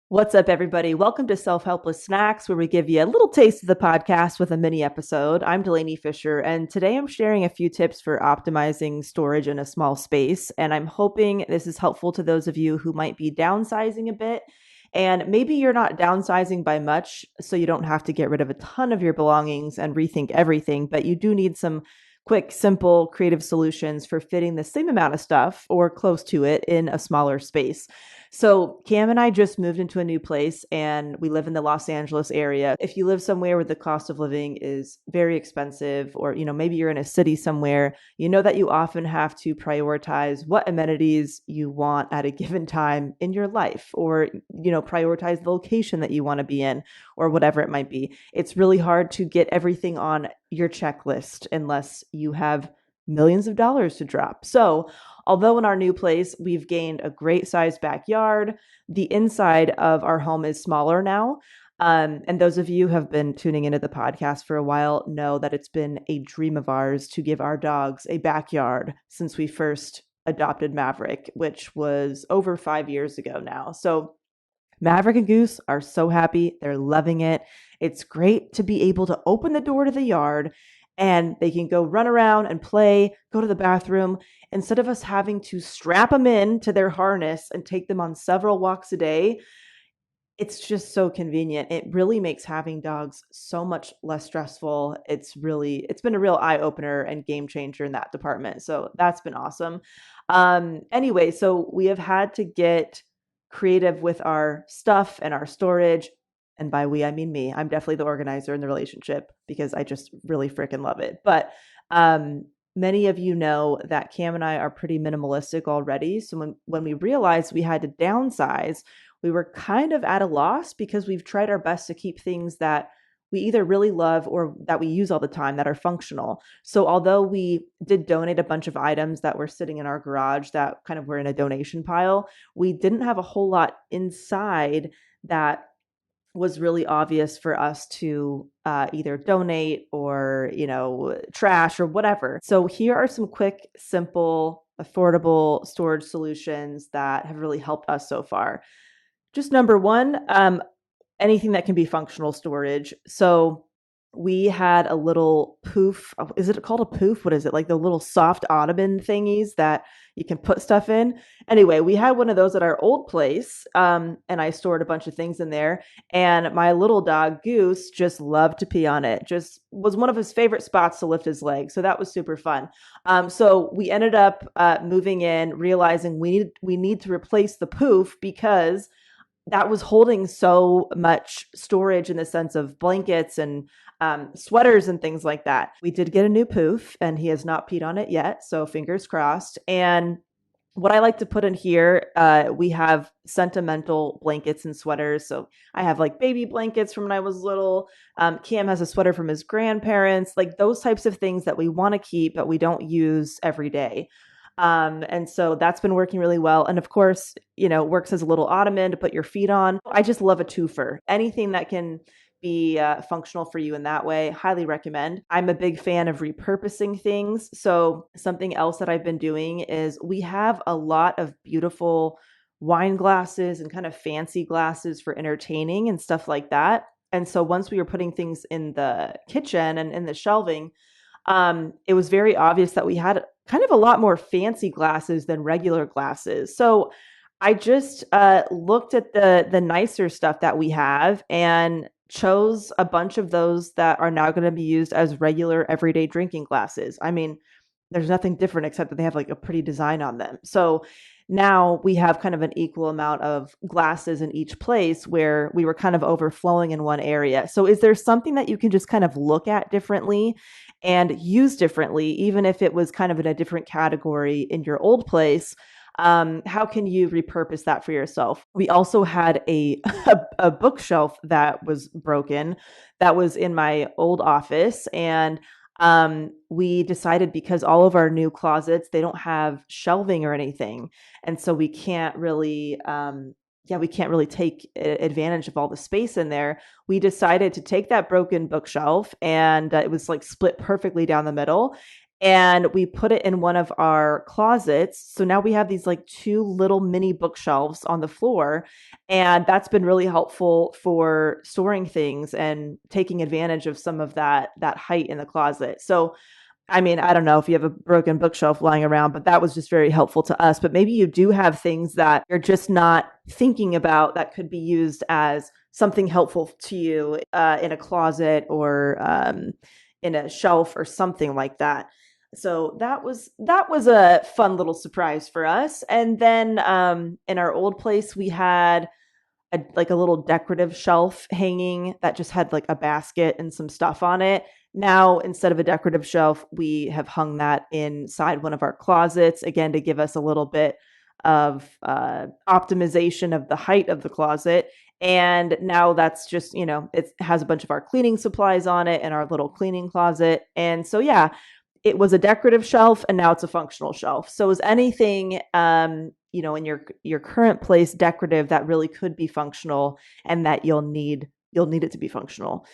What's up, everybody? Welcome to Self-Helpless Snacks, where we give you a little taste of the podcast with a mini episode. I'm Delanie Fischer, and today I'm sharing a few tips for optimizing storage in a small space. And I'm hoping this is helpful to those of you who might be downsizing a bit. And maybe you're not downsizing by much, so you don't have to get rid of a ton of your belongings and rethink everything, but you do need some quick, simple, creative solutions for fitting the same amount of stuff or close to it in a smaller space. So Cam and I just moved into a new place and we live in the Los Angeles area. If you live somewhere where the cost of living is very expensive, or maybe you're in a city somewhere, you know that you often have to prioritize what amenities you want at a given time in your life, or prioritize the location that you want to be in, or whatever it might be. It's really hard to get everything on your checklist unless you have millions of dollars to drop. So, although in our new place, we've gained a great sized backyard, the inside of our home is smaller now. And those of you who have been tuning into the podcast for a while know that it's been a dream of ours to give our dogs a backyard since we first adopted Maverick, which was over 5 years ago now. So Maverick and Goose are so happy. They're loving it. It's great to be able to open the door to the yard and they can go run around and play, go to the bathroom, instead of us having to strap them in to their harness and take them on several walks a day. It's just so convenient. It really makes having dogs so much less stressful. It's been a real eye opener and game changer in that department. So that's been awesome. Anyway, so we have had to get creative with our stuff and our storage. And by we, I mean me. I'm definitely the organizer in the relationship because I just really freaking love it. But many of you know that Cam and I are pretty minimalistic already. So when we realized we had to downsize, we were kind of at a loss because we've tried our best to keep things that we either really love or that we use all the time that are functional. So although we did donate a bunch of items that were sitting in our garage that kind of were in a donation pile, we didn't have a whole lot inside that was really obvious for us to either donate or, trash or whatever. So here are some quick, simple, affordable storage solutions that have really helped us so far. Just number one, anything that can be functional storage. So we had a little poof. Is it called a poof? What is it? Like the little soft ottoman thingies that you can put stuff in. Anyway, we had one of those at our old place, and I stored a bunch of things in there. And my little dog Goose just loved to pee on it. Just was one of his favorite spots to lift his leg. So that was super fun. So we ended up moving in, realizing we need to replace the poof because that was holding so much storage in the sense of blankets and sweaters and things like that. We did get a new poof and he has not peed on it yet. So fingers crossed. And what I like to put in here, we have sentimental blankets and sweaters. So I have like baby blankets from when I was little. Cam has a sweater from his grandparents, like those types of things that we want to keep, but we don't use every day. And so that's been working really well. And of course, works as a little ottoman to put your feet on. I just love a twofer. Anything that can be functional for you in that way, highly recommend. I'm a big fan of repurposing things. So something else that I've been doing is we have a lot of beautiful wine glasses and kind of fancy glasses for entertaining and stuff like that. And so once we were putting things in the kitchen and in the shelving, it was very obvious that we had kind of a lot more fancy glasses than regular glasses. So I just looked at the nicer stuff that we have and chose a bunch of those that are now going to be used as regular everyday drinking glasses. I mean, there's nothing different except that they have like a pretty design on them. So now we have kind of an equal amount of glasses in each place where we were kind of overflowing in one area. So is there something that you can just kind of look at differently and use differently, even if it was kind of in a different category in your old place? How can you repurpose that for yourself? We also had a bookshelf that was broken that was in my old office. And we decided because all of our new closets, they don't have shelving or anything. And so we can't really, we can't really take advantage of all the space in there. We decided to take that broken bookshelf and it was like split perfectly down the middle. and we put it in one of our closets. So now we have these like two little mini bookshelves on the floor. And that's been really helpful for storing things and taking advantage of some of that height in the closet. So I mean, I don't know if you have a broken bookshelf lying around, but that was just very helpful to us. But maybe you do have things that you're just not thinking about that could be used as something helpful to you in a closet or in a shelf or something like that. So that was a fun little surprise for us. And then in our old place, we had like a little decorative shelf hanging that just had like a basket and some stuff on it. Now, instead of a decorative shelf, we have hung that inside one of our closets, again, to give us a little bit of optimization of the height of the closet. And now that's just, it has a bunch of our cleaning supplies on it in our little cleaning closet. And so, yeah, it was a decorative shelf and now it's a functional shelf. So is anything, in your current place decorative that really could be functional and that you'll need it to be functional?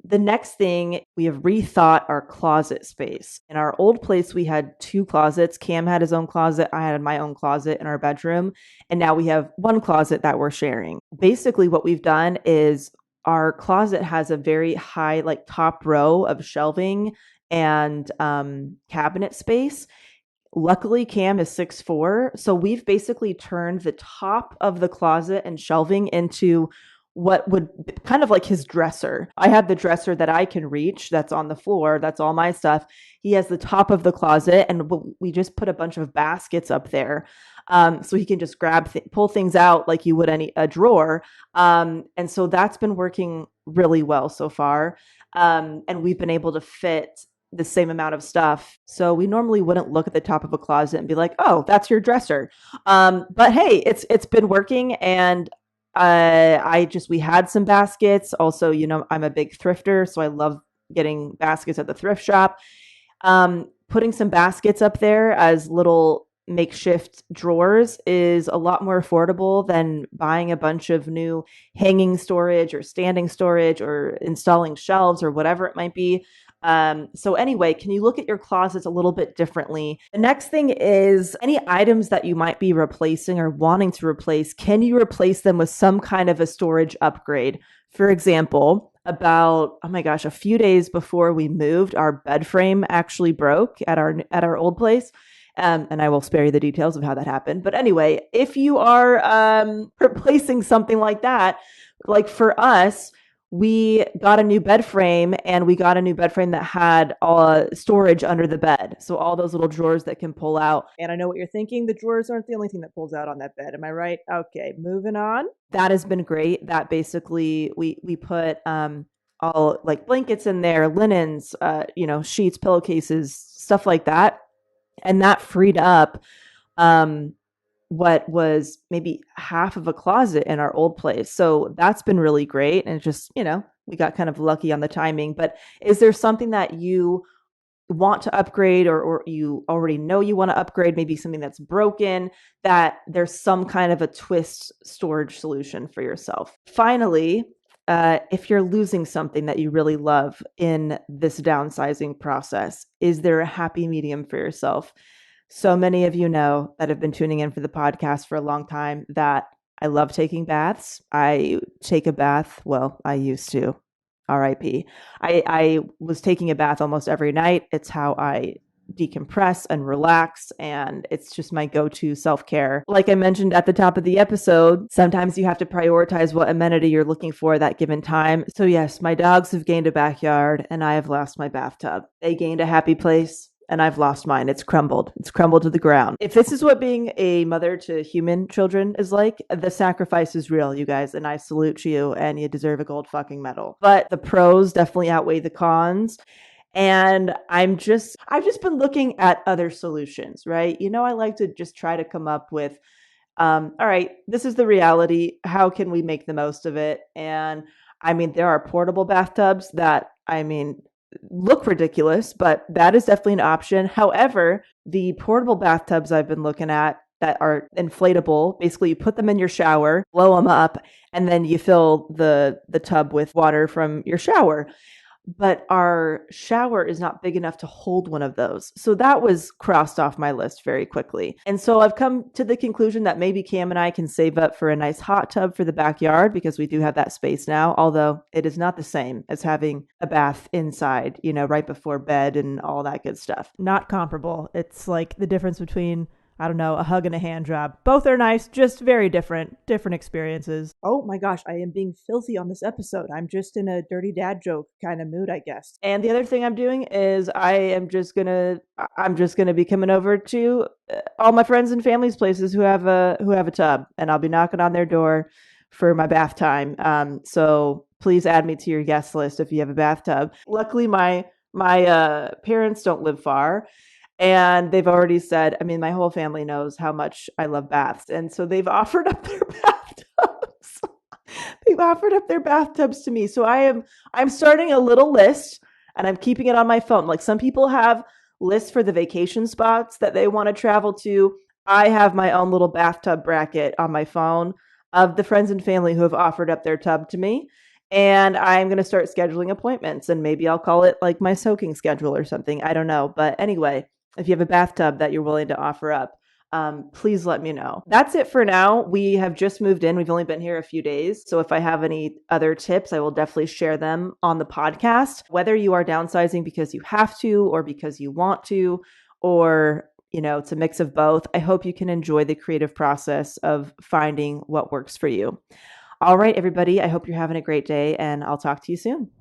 The next thing, we have rethought our closet space. In our old place, we had two closets. Cam had his own closet. I had my own closet in our bedroom. And now we have one closet that we're sharing. Basically, what we've done is our closet has a very high, like top row of shelving and cabinet space. Luckily, Cam is 6'4", so we've basically turned the top of the closet and shelving into what would kind of like his dresser. I have the dresser that I can reach that's on the floor. That's all my stuff. He has the top of the closet, and we just put a bunch of baskets up there. So he can just pull things out like you would a drawer. And so that's been working really well so far. And we've been able to fit the same amount of stuff. So we normally wouldn't look at the top of a closet and be like, "Oh, that's your dresser." But hey, it's been working, and we had some baskets. Also, I'm a big thrifter, so I love getting baskets at the thrift shop. Putting some baskets up there as little makeshift drawers is a lot more affordable than buying a bunch of new hanging storage or standing storage or installing shelves or whatever it might be. So anyway, can you look at your closets a little bit differently? The next thing is any items that you might be replacing or wanting to replace, can you replace them with some kind of a storage upgrade? For example, oh my gosh, a few days before we moved, our bed frame actually broke at our old place. And I will spare you the details of how that happened. But anyway, if you are replacing something like that, like for us, we got a new bed frame, and we got a new bed frame that had storage under the bed. So all those little drawers that can pull out. And I know what you're thinking. The drawers aren't the only thing that pulls out on that bed. Am I right? Okay, moving on. That has been great. That basically we put all like blankets in there, linens, sheets, pillowcases, stuff like that. And that freed up what was maybe half of a closet in our old place. So that's been really great. And just, we got kind of lucky on the timing. But is there something that you want to upgrade, or you already know you want to upgrade, maybe something that's broken, that there's some kind of a twist storage solution for yourself? Finally, if you're losing something that you really love in this downsizing process, is there a happy medium for yourself? So many of you know that have been tuning in for the podcast for a long time that I love taking baths. I take a bath. Well, I used to. RIP. I was taking a bath almost every night. It's how I decompress and relax, and it's just my go-to self-care. Like I mentioned at the top of the episode, sometimes you have to prioritize what amenity you're looking for at that given time. So yes, my dogs have gained a backyard, and I have lost my bathtub. They gained a happy place, and I've lost mine. It's crumbled. It's crumbled to the ground. If this is what being a mother to human children is like, the sacrifice is real, you guys, and I salute you, and you deserve a gold fucking medal. But the pros definitely outweigh the cons. And I've just been looking at other solutions, right? I like to just try to come up with, all right, this is the reality. How can we make the most of it? And I mean, there are portable bathtubs that, look ridiculous, but that is definitely an option. However, the portable bathtubs I've been looking at that are inflatable, basically you put them in your shower, blow them up, and then you fill the tub with water from your shower. but our shower is not big enough to hold one of those. So that was crossed off my list very quickly. And so I've come to the conclusion that maybe Cam and I can save up for a nice hot tub for the backyard because we do have that space now, although it is not the same as having a bath inside, right before bed and all that good stuff. Not comparable. It's like the difference between, I don't know, a hug and a hand job. Both are nice, just very different experiences. Oh my gosh, I am being filthy on this episode. I'm just in a dirty dad joke kind of mood, I guess. And the other thing I'm doing is I'm just gonna be coming over to all my friends and family's places who have a tub, and I'll be knocking on their door for my bath time. So please add me to your guest list if you have a bathtub. Luckily, my parents don't live far. And they've already said, my whole family knows how much I love baths. And so they've offered up their bathtubs. They've offered up their bathtubs to me. So I'm starting a little list and I'm keeping it on my phone. Like some people have lists for the vacation spots that they want to travel to. I have my own little bathtub bracket on my phone of the friends and family who have offered up their tub to me. And I'm going to start scheduling appointments, and maybe I'll call it like my soaking schedule or something. I don't know. But anyway, if you have a bathtub that you're willing to offer up, please let me know. That's it for now. We have just moved in. We've only been here a few days. So if I have any other tips, I will definitely share them on the podcast. Whether you are downsizing because you have to or because you want to, or it's a mix of both, I hope you can enjoy the creative process of finding what works for you. All right, everybody, I hope you're having a great day, and I'll talk to you soon.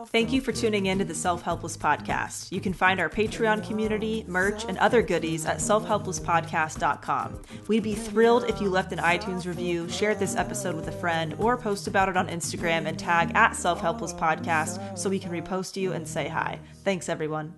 Thank you for tuning in to the Self-Helpless podcast. You can find our Patreon community, merch, and other goodies at selfhelplesspodcast.com. We'd be thrilled if you left an iTunes review, shared this episode with a friend, or post about it on Instagram and tag at Self-Helpless Podcast so we can repost you and say hi. Thanks, everyone.